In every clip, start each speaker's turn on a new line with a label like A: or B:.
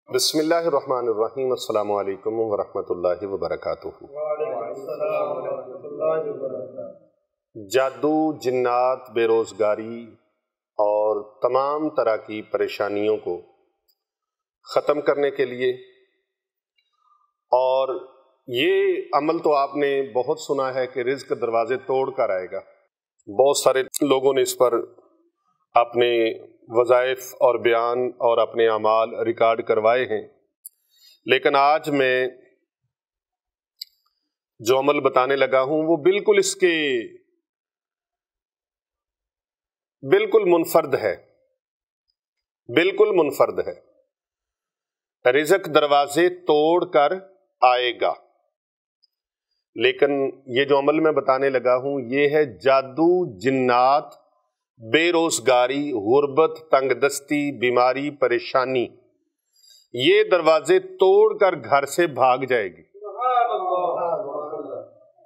A: بسم اللہ الرحمن الرحیم۔ السلام علیکم ورحمۃ اللہ وبرکاتہ۔ جادو، جنات، بے روزگاری اور تمام طرح کی پریشانیوں کو ختم کرنے کے لیے، اور یہ عمل تو آپ نے بہت سنا ہے کہ رزق دروازے توڑ کر آئے گا۔ بہت سارے لوگوں نے اس پر اپنے وظائف اور بیان اور اپنے اعمال ریکارڈ کروائے ہیں، لیکن آج میں جو عمل بتانے لگا ہوں وہ بالکل اس کے بالکل منفرد ہے، بالکل منفرد ہے۔ رزق دروازے توڑ کر آئے گا، لیکن یہ جو عمل میں بتانے لگا ہوں یہ ہے جادو، جنات، بے روزگاری، غربت، تنگ دستی، بیماری، پریشانی، یہ دروازے توڑ کر گھر سے بھاگ جائے گی۔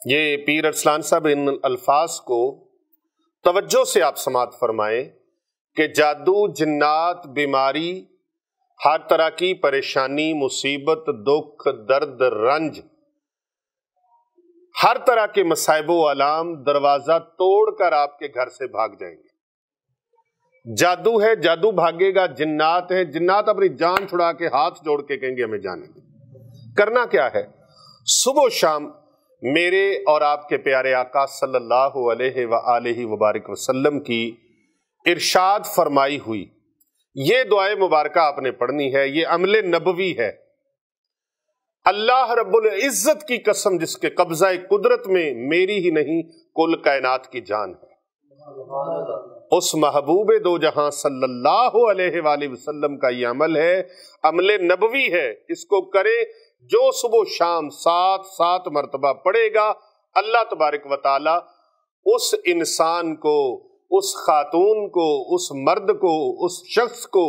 A: یہ پیر ارسلان صاحب ان الفاظ کو توجہ سے آپ سماعت فرمائیں کہ جادو، جنات، بیماری، ہر طرح کی پریشانی، مصیبت، دکھ، درد، رنج، ہر طرح کے مصائب و آلام دروازہ توڑ کر آپ کے گھر سے بھاگ جائیں گے۔ جادو ہے، جادو بھاگے گا۔ جنات ہے، جنات اپنی جان چھڑا کے ہاتھ جوڑ کے کہیں گے ہمیں جانے دیں۔ کرنا کیا ہے؟ صبح و شام میرے اور آپ کے پیارے آقا صلی اللہ علیہ وآلہ وبارک وسلم کی ارشاد فرمائی ہوئی یہ دعائے مبارکہ آپ نے پڑھنی ہے۔ یہ عمل نبوی ہے۔ اللہ رب العزت کی قسم جس کے قبضہ قدرت میں میری ہی نہیں کل کائنات کی جان ہے، اس محبوب دو جہاں صلی اللہ علیہ وآلہ وسلم کا یہ عمل ہے، عمل نبوی ہے۔ اس کو کرے جو صبح و شام 7 مرتبہ پڑھے گا، اللہ تبارک و تعالی اس انسان کو، اس خاتون کو، اس مرد کو، اس شخص کو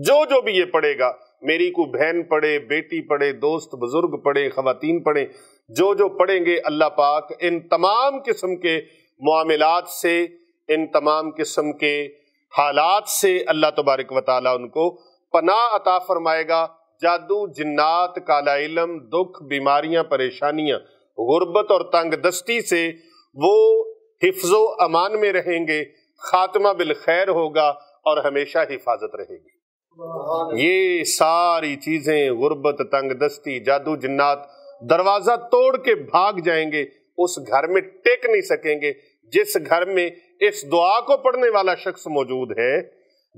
A: جو بھی یہ پڑھے گا، میری کو بہن پڑھے، بیٹی پڑھے، دوست بزرگ پڑھے، خواتین پڑھیں، جو پڑھیں گے، اللہ پاک ان تمام قسم کے معاملات سے، ان تمام قسم کے حالات سے اللہ تبارک و تعالی ان کو پناہ عطا فرمائے گا۔ جادو، جنات، کالا علم، دکھ، بیماریاں، پریشانیاں، غربت اور تنگ دستی سے وہ حفظ و امان میں رہیں گے، خاتمہ بالخیر ہوگا اور ہمیشہ حفاظت رہے گی۔ یہ ساری چیزیں، غربت، تنگ دستی، جادو، جنات، دروازہ توڑ کے بھاگ جائیں گے، اس گھر میں ٹک نہیں سکیں گے جس گھر میں اس دعا کو پڑھنے والا شخص موجود ہے،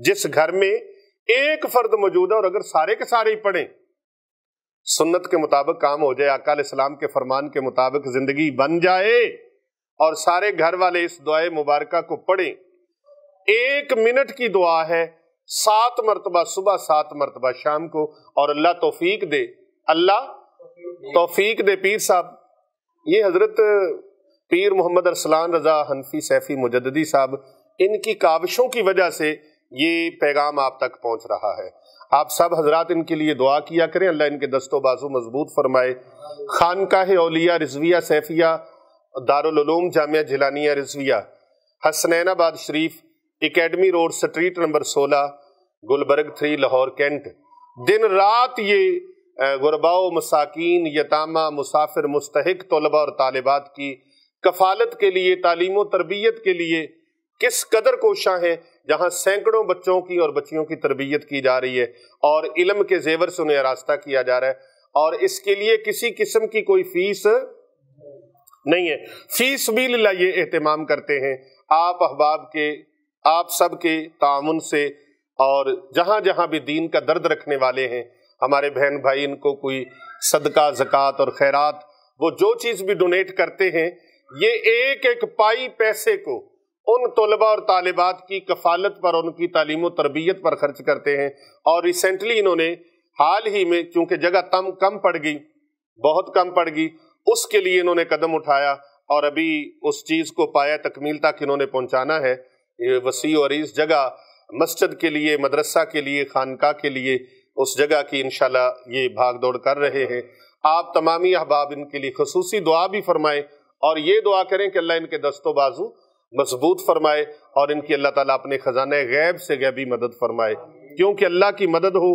A: جس گھر میں ایک فرد موجود ہے، اور اگر سارے کے سارے ہی پڑھیں، سنت کے مطابق کام ہو جائے، آقا علیہ السلام کے فرمان کے مطابق زندگی بن جائے، اور سارے گھر والے اس دعائے مبارکہ کو پڑھیں۔ 1 منٹ کی دعا ہے، 7 مرتبہ صبح، 7 مرتبہ شام کو، اور اللہ توفیق دے، اللہ توفیق دے۔ پیر صاحب، یہ حضرت پیر محمد ارسلان رضا حنفی سیفی مجددی صاحب، ان کی کاوشوں کی وجہ سے یہ پیغام آپ تک پہنچ رہا ہے۔ آپ سب حضرات ان کے لیے دعا کیا کریں، اللہ ان کے دست و بازو مضبوط فرمائے۔ خانقاہ اولیاء رضویہ سیفیہ، دارالعلوم جامعہ جیلانیہ Rizviya, Hasnainabad Sharif, academy road, street number 16، Gulberg 3، Lahore cantt. دن رات یہ غرباء و مساکین، یتامہ، مسافر، مستحق طلباء اور طالبات کی کفالت کے لیے، تعلیم و تربیت کے لیے کس قدر کوشاں ہیں، جہاں سینکڑوں بچوں کی اور بچیوں کی تربیت کی جا رہی ہے اور علم کے زیور سے انہیں آراستہ کیا جا رہا ہے، اور اس کے لیے کسی قسم کی کوئی فیس نہیں ہے۔ فی سبیل اللہ یہ اہتمام کرتے ہیں آپ احباب کے، آپ سب کے تعاون سے، اور جہاں جہاں بھی دین کا درد رکھنے والے ہیں ہمارے بہن بھائی، ان کو کوئی صدقہ، زکوٰۃ اور خیرات، وہ جو چیز بھی ڈونیٹ کرتے ہیں، یہ ایک ایک پائی پیسے کو ان طلباء اور طالبات کی کفالت پر، ان کی تعلیم و تربیت پر خرچ کرتے ہیں۔ اور ریسنٹلی انہوں نے حال ہی میں، چونکہ جگہ کم پڑ گئی، بہت کم پڑ گئی، اس کے لیے انہوں نے قدم اٹھایا، اور ابھی اس چیز کو پایا تکمیل تک انہوں نے پہنچانا ہے۔ یہ وسیع و عریض جگہ مسجد کے لیے، مدرسہ کے لیے، خانقاہ کے لیے، اس جگہ کی انشاءاللہ یہ بھاگ دوڑ کر رہے ہیں۔ آپ تمامی احباب ان کے لیے خصوصی دعا بھی فرمائیں، اور یہ دعا کریں کہ اللہ ان کے دست و بازو مضبوط فرمائے، اور ان کی اللہ تعالیٰ اپنے خزانہ غیب سے غیبی مدد فرمائے، کیونکہ اللہ کی مدد ہو